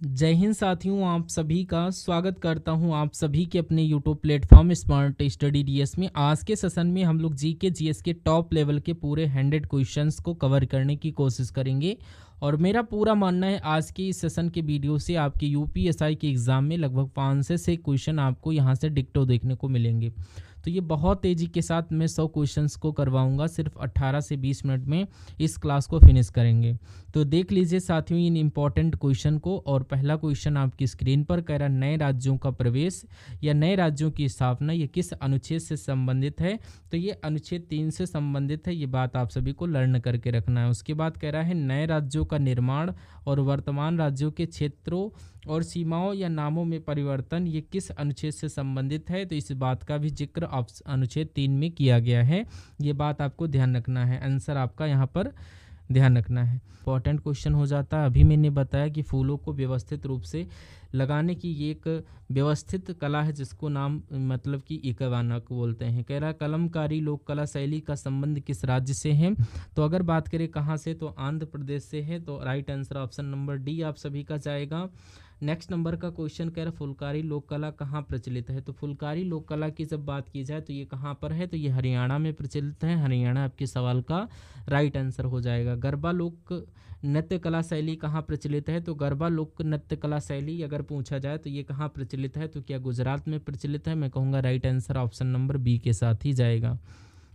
जय हिंद साथियों, आप सभी का स्वागत करता हूं आप सभी के अपने YouTube platform smart study DS में। आज के सेशन में हम लोग जी के जीएस के टॉप लेवल के पूरे 100 क्वेश्चंस को कवर करने की कोशिश करेंगे। और मेरा पूरा मानना है आज के इस सेशन के वीडियो से आपके यूपीएसआई के एग्ज़ाम में लगभग 5 से 6 क्वेश्चन आपको यहां से डिक्टो देखने को मिलेंगे। तो ये बहुत तेज़ी के साथ मैं 100 क्वेश्चंस को करवाऊंगा, सिर्फ 18 से 20 मिनट में इस क्लास को फिनिश करेंगे। तो देख लीजिए साथियों इन इम्पॉर्टेंट क्वेश्चन को। और पहला क्वेश्चन आपकी स्क्रीन पर कह रहा है, नए राज्यों का प्रवेश या नए राज्यों की स्थापना ये किस अनुच्छेद से संबंधित है? तो ये अनुच्छेद 3 से संबंधित है, ये बात आप सभी को लर्न करके रखना है। उसके बाद कह रहा है, नए राज्यों का निर्माण और वर्तमान राज्यों के क्षेत्रों और सीमाओं या नामों में परिवर्तन ये किस अनुच्छेद से संबंधित है? तो इस बात का भी जिक्र अनुच्छेद 3 में किया गया है, ये बात आपको ध्यान रखना है। आंसर आपका यहाँ पर ध्यान रखना है। इंपॉर्टेंट क्वेश्चन हो जाता है। अभी मैंने बताया कि फूलों को व्यवस्थित रूप से लगाने की ये एक व्यवस्थित कला है जिसको नाम मतलब कि इकवानक बोलते हैं। कह रहा कलमकारी लोक कला शैली का संबंध किस राज्य से है? तो अगर बात करें कहाँ से, तो आंध्र प्रदेश से है। तो right answer option number D आप सभी का जाएगा। नेक्स्ट नंबर का क्वेश्चन कह रहा फुलकारी लोक कला कहाँ प्रचलित है? तो फुलकारी लोक कला की जब बात की जाए तो ये कहाँ पर है? तो ये हरियाणा में प्रचलित है। हरियाणा आपके सवाल का राइट आंसर हो जाएगा। गरबा लोक नृत्य कला शैली कहाँ प्रचलित है? तो गरबा लोक नृत्य कला शैली अगर पूछा जाए तो ये कहाँ प्रचलित है? तो क्या गुजरात में प्रचलित है? मैं कहूँगा right answer option number B के साथ ही जाएगा।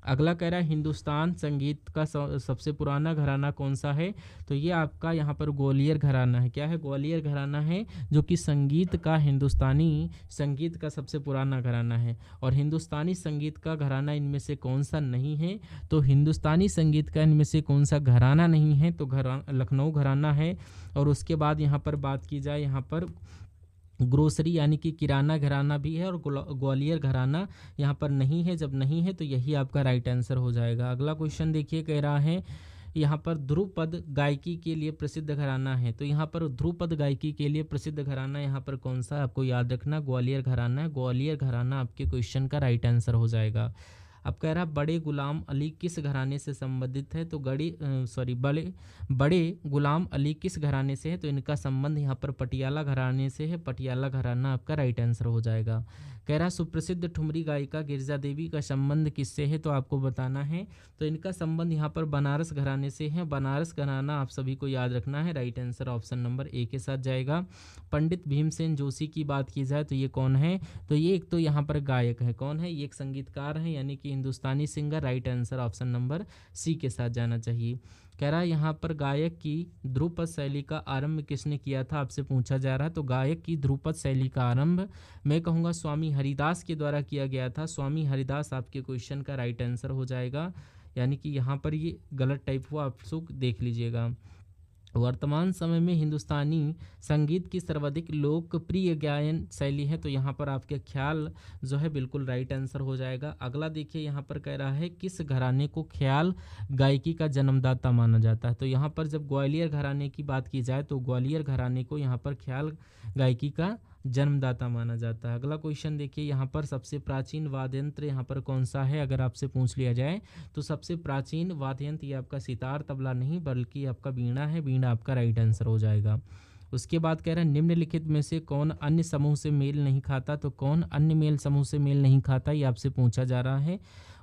अगला कह रहा है, हिंदुस्तान संगीत का सबसे पुराना घराना कौन सा है? तो ये आपका यहाँ पर ग्वालियर घराना है। क्या है? ग्वालियर घराना है, जो कि संगीत का हिंदुस्तानी संगीत का सबसे पुराना घराना है। और हिंदुस्तानी संगीत का घराना इनमें से कौन सा नहीं है? तो हिंदुस्तानी संगीत का इनमें से कौन सा घराना नहीं है? तो लखनऊ घराना है। और उसके बाद यहाँ पर बात की जाए, यहाँ पर ग्रोसरी यानी कि किराना घराना भी है, और ग्वालियर घराना यहाँ पर नहीं है। जब नहीं है तो यही आपका राइट आंसर हो जाएगा। अगला क्वेश्चन देखिए, कह रहा है यहाँ पर ध्रुपद गायकी के लिए प्रसिद्ध घराना है। तो यहाँ पर ध्रुपद गायकी के लिए प्रसिद्ध घराना यहाँ पर कौन सा? आपको याद रखना ग्वालियर घराना है। ग्वालियर घराना आपके क्वेश्चन का राइट आंसर हो जाएगा। अब कह रहा बड़े गुलाम अली किस घराने से संबंधित है? तो बड़े गुलाम अली किस घराने से है? तो इनका संबंध यहाँ पर पटियाला घराने से है। पटियाला घराना आपका राइट आंसर हो जाएगा। कह रहा सुप्रसिद्ध ठुमरी गायिका गिरजा देवी का संबंध किससे है? तो आपको बताना है। तो इनका संबंध यहाँ पर बनारस घराने से है। बनारस घराना आप सभी को याद रखना है। राइट आंसर ऑप्शन नंबर ए के साथ जाएगा। पंडित भीमसेन जोशी की बात की जाए तो ये कौन है? तो ये एक तो यहाँ पर गायक है। कौन है? ये एक संगीतकार है, यानी कि Hindustani singer. Right answer option number C के साथ जाना चाहिए। कह रहा है यहाँ पर गायक की ध्रुपद शैली का आरंभ किसने किया था? आपसे पूछा जा रहा है। तो गायक की ध्रुपद शैली का आरंभ मैं कहूँगा स्वामी हरिदास के द्वारा किया गया था। स्वामी हरिदास आपके क्वेश्चन का राइट आंसर हो जाएगा, यानी कि यहाँ पर ये गलत टाइप हुआ, आप सब देख लीजिएगा। वर्तमान समय में हिंदुस्तानी संगीत की सर्वाधिक लोकप्रिय गायन शैली है। तो यहाँ पर आपके ख्याल जो है बिल्कुल राइट आंसर हो जाएगा। अगला देखिए, यहाँ पर कह रहा है किस घराने को ख्याल गायकी का जन्मदाता माना जाता है? तो यहाँ पर जब ग्वालियर घराने की बात की जाए तो ग्वालियर घराने को यहाँ पर ख्याल गायकी का जन्मदाता माना जाता है। अगला क्वेश्चन देखिए, यहाँ पर सबसे प्राचीन वाद्य यंत्र यहाँ पर कौन सा है? अगर आपसे पूछ लिया जाए तो सबसे प्राचीन वाद्य यंत्र ये आपका सितार तबला नहीं बल्कि आपका वीणा है। वीणा आपका राइट आंसर हो जाएगा। उसके बाद कह रहा है निम्नलिखित में से कौन अन्य समूह से मेल नहीं खाता? तो कौन अन्य मेल समूह से मेल नहीं खाता, ये आपसे पूछा जा रहा है।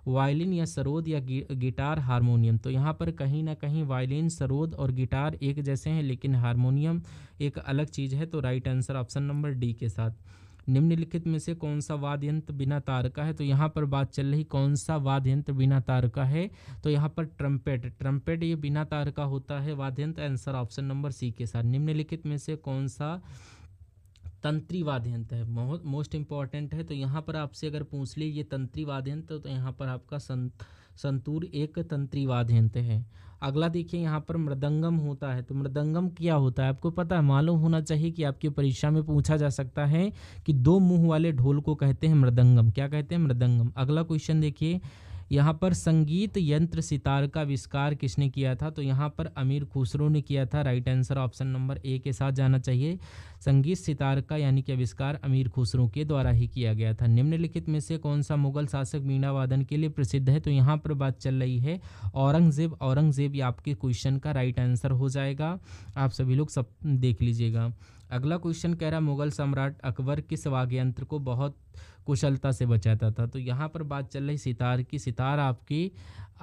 वायलिन या सरोद या गिटार हारमोनियम? तो यहाँ पर कहीं ना कहीं वायलिन सरोद और गिटार एक जैसे हैं, लेकिन हारमोनियम एक अलग चीज़ है। तो right answer option number D के साथ। निम्नलिखित में से कौन सा वाद्य यंत्र बिना तार का है? तो यहाँ पर बात चल रही कौन सा वाद्य यंत्र बिना तार का है? तो यहाँ पर ट्रम्पेट ये बिना तार का होता है वाद्य यंत्र। आंसर ऑप्शन नंबर सी के साथ। निम्नलिखित में से कौन सा तंत्री वाद्य यंत्र है? मोस्ट इंपॉर्टेंट है। तो यहाँ पर आपसे अगर पूछ ली ये तंत्री वाद्य यंत्र, तो यहाँ पर आपका संतूर एक तंत्री वाद्य यंत्र है। अगला देखिए, यहाँ पर मृदंगम होता है। तो मृदंगम क्या होता है? आपको पता है, मालूम होना चाहिए कि आपकी परीक्षा में पूछा जा सकता है कि 2 मुंह वाले ढोल को कहते हैं मृदंगम। क्या कहते हैं? मृदंगम। अगला क्वेश्चन देखिए, यहाँ पर संगीत यंत्र सितार का आविष्कार किसने किया था? तो यहाँ पर अमीर खुसरो ने किया था। राइट आंसर ऑप्शन नंबर ए के साथ जाना चाहिए। संगीत सितार का यानी कि आविष्कार अमीर खुसरो के द्वारा ही किया गया था। निम्नलिखित में से कौन सा मुगल शासक वीणा वादन के लिए प्रसिद्ध है? तो यहाँ पर बात चल रही है औरंगजेब। औरंगजेब ये आपके क्वेश्चन का राइट आंसर हो जाएगा। आप सभी लोग सब देख लीजिएगा। अगला क्वेश्चन कह रहा है मुगल सम्राट अकबर किस वाद्य यंत्र को बहुत कुशलता से बजाता था। तो यहाँ पर बात चल रही सितार की। सितार आपकी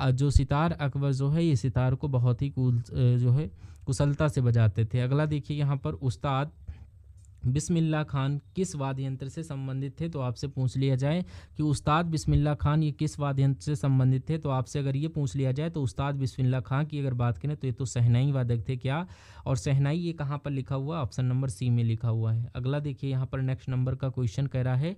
जो सितार अकबर जो है ये सितार को बहुत ही जो है कुशलता से बजाते थे। अगला देखिए यहाँ पर उस्ताद बिस्मिल्लाह खान किस वाद्य यंत्र से संबंधित थे। तो आपसे पूछ लिया जाए कि उस्ताद बिस्मिल्लाह खान ये किस वाद्य यंत्र से संबंधित थे, तो आपसे अगर ये पूछ लिया जाए तो उस्ताद बिस्मिल्लाह खान की अगर बात करें तो ये तो शहनाई वादक थे। क्या और शहनाई ये कहाँ पर लिखा हुआ, ऑप्शन नंबर सी में लिखा हुआ है। अगला देखिए यहाँ पर नेक्स्ट नंबर का क्वेश्चन कह रहा है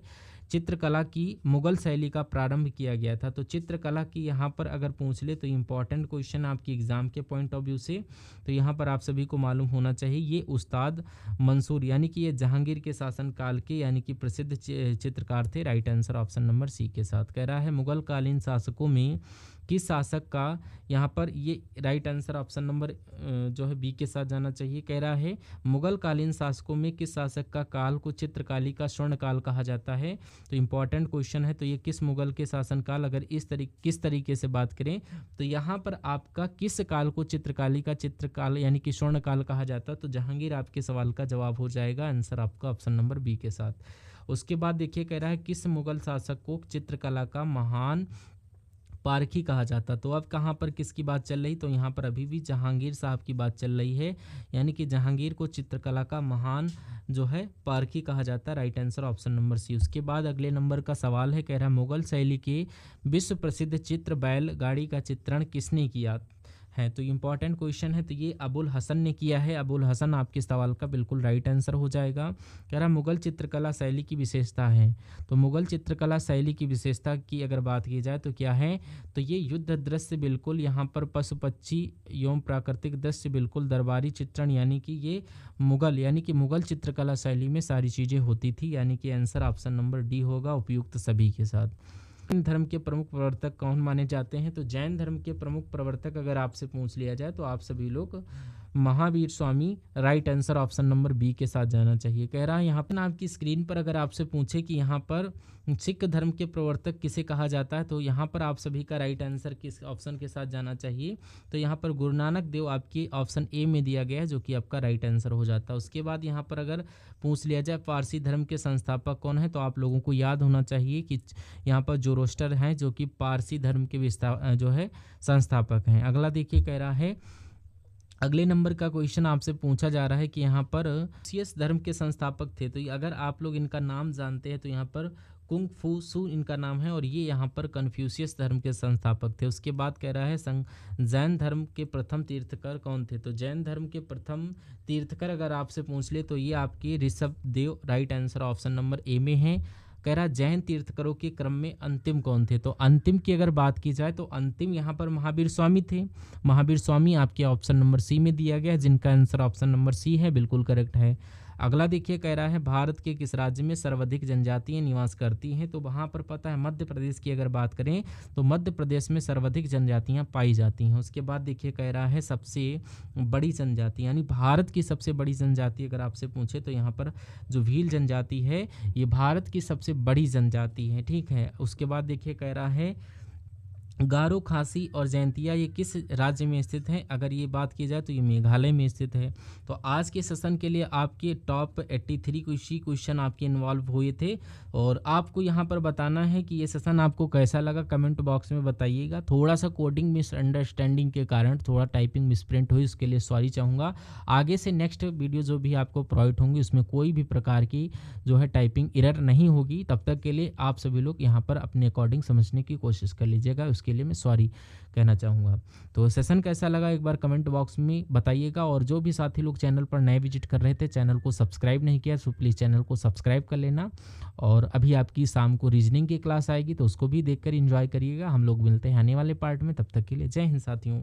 चित्रकला की मुगल शैली का प्रारंभ किया गया था। तो चित्रकला की यहाँ पर अगर पूछ ले तो इम्पॉर्टेंट क्वेश्चन आपकी एग्जाम के पॉइंट ऑफ व्यू से, तो यहाँ पर आप सभी को मालूम होना चाहिए ये उस्ताद मंसूर यानी कि ये जहांगीर के शासनकाल के यानी कि प्रसिद्ध चित्रकार थे। Right answer option number C के साथ। कह रहा है मुगल कालीन शासकों में किस शासक का, यहाँ पर ये राइट आंसर ऑप्शन नंबर जो है बी के साथ जाना चाहिए। कह रहा है मुगल कालीन शासकों में किस शासक का काल को चित्रकाली का स्वर्ण काल कहा जाता है। तो इम्पॉर्टेंट क्वेश्चन है। तो ये किस मुगल के शासनकाल अगर किस तरीके से बात करें तो यहाँ पर आपका किस काल को चित्रकाली का चित्रकाल यानी कि स्वर्ण काल कहा जाता है। तो जहांगीर आपके सवाल का जवाब हो जाएगा, आंसर आपका ऑप्शन नंबर बी के साथ। उसके बाद देखिए कह रहा है किस मुगल शासक को चित्रकला का महान पारखी कहा जाता। तो अब कहाँ पर किसकी बात चल रही, तो यहाँ पर अभी भी जहांगीर साहब की बात चल रही है, यानी कि जहांगीर को चित्रकला का महान जो है पारखी कहा जाता है। Right answer option number C. उसके बाद अगले नंबर का सवाल है, कह रहा है मुगल शैली के विश्व प्रसिद्ध चित्र बैलगाड़ी का चित्रण किसने किया है। तो इम्पॉर्टेंट क्वेश्चन है। तो ये अबुल हसन ने किया है। अबुल हसन आपके सवाल का बिल्कुल राइट आंसर हो जाएगा। कह रहा मुगल चित्रकला शैली की विशेषता है। तो मुगल चित्रकला शैली की विशेषता की अगर बात की जाए तो क्या है, तो ये युद्ध दृश्य बिल्कुल यहाँ पर पशु पक्षी एवं प्राकृतिक दृश्य बिल्कुल दरबारी चित्रण यानी कि ये मुगल चित्रकला शैली में सारी चीज़ें होती थी, यानी कि आंसर ऑप्शन नंबर डी होगा उपयुक्त सभी के साथ। जैन धर्म के प्रमुख प्रवर्तक कौन माने जाते हैं। तो जैन धर्म के प्रमुख प्रवर्तक अगर आपसे पूछ लिया जाए तो आप सभी लोग Mahavir Swami, right answer option number B के साथ जाना चाहिए। कह रहा है यहाँ पर आपकी स्क्रीन पर अगर आपसे पूछे कि यहाँ पर सिख धर्म के प्रवर्तक किसे कहा जाता है, तो यहाँ पर आप सभी का राइट आंसर किस ऑप्शन के साथ जाना चाहिए। तो यहाँ पर गुरु नानक देव आपकी ऑप्शन ए में दिया गया है, जो कि आपका राइट आंसर हो जाता है। उसके बाद यहाँ पर अगर पूछ लिया जाए पारसी धर्म के संस्थापक कौन है, तो आप लोगों को याद होना चाहिए कि यहाँ पर जोरोस्टर हैं, जो कि पारसी धर्म के जो है संस्थापक हैं। अगला देखिए कह रहा है अगले नंबर का क्वेश्चन आपसे पूछा जा रहा है कि यहाँ पर कन्फ्यूशियस धर्म के संस्थापक थे। तो अगर आप लोग इनका नाम जानते हैं तो यहाँ पर कुंग फू सू इनका नाम है और ये यहाँ पर कन्फ्यूशियस धर्म के संस्थापक थे। उसके बाद कह रहा है जैन धर्म के प्रथम तीर्थकर कौन थे। तो जैन धर्म के प्रथम तीर्थकर अगर आपसे पूछ ले तो ये आपके Rishabh Dev, right answer option number A में है। कह रहा जैन तीर्थकरों के क्रम में अंतिम कौन थे। तो अंतिम की अगर बात की जाए तो अंतिम यहाँ पर महावीर स्वामी थे। महावीर स्वामी आपके ऑप्शन नंबर सी में दिया गया, जिनका आंसर ऑप्शन नंबर सी है, बिल्कुल करेक्ट है। अगला देखिए कह रहा है भारत के किस राज्य में सर्वाधिक जनजातियां निवास करती हैं। तो वहाँ पर पता है मध्य प्रदेश की अगर बात करें तो मध्य प्रदेश में सर्वाधिक जनजातियां पाई जाती हैं। उसके बाद देखिए कह रहा है सबसे बड़ी जनजाति यानी भारत की सबसे बड़ी जनजाति अगर आपसे पूछे तो यहाँ पर जो भील जनजाति है ये भारत की सबसे बड़ी जनजाति है, ठीक है। उसके बाद देखिए कह रहा है गारो, खासी और जयंतिया ये किस राज्य में स्थित है। अगर ये बात की जाए तो ये मेघालय में स्थित है। तो आज के सेशन के लिए आपके टॉप 83 क्वेश्चन आपके इन्वॉल्व हुए थे और आपको यहाँ पर बताना है कि ये सेशन आपको कैसा लगा, कमेंट बॉक्स में बताइएगा। थोड़ा सा कोडिंग मिसअंडरस्टैंडिंग के कारण थोड़ा टाइपिंग मिसप्रिंट हुई, उसके लिए सॉरी चाहूँगा। आगे से नेक्स्ट वीडियो जो भी आपको प्रोवाइड होंगी उसमें कोई भी प्रकार की जो है टाइपिंग एरर नहीं होगी। तब तक के लिए आप सभी लोग यहाँ पर अपने अकॉर्डिंग समझने की कोशिश कर लीजिएगा, उसके लिए मैं सॉरी कहना चाहूँगा। तो सेशन कैसा लगा एक बार कमेंट बॉक्स में बताइएगा। और जो भी साथी लोग चैनल पर नए विजिट कर रहे थे, चैनल को सब्सक्राइब नहीं किया तो प्लीज़ चैनल को सब्सक्राइब कर लेना। और अभी आपकी शाम को रीजनिंग की क्लास आएगी तो उसको भी देखकर एंजॉय करिएगा। हम लोग मिलते हैं आने वाले पार्ट में, तब तक के लिए जय हिंद साथियों।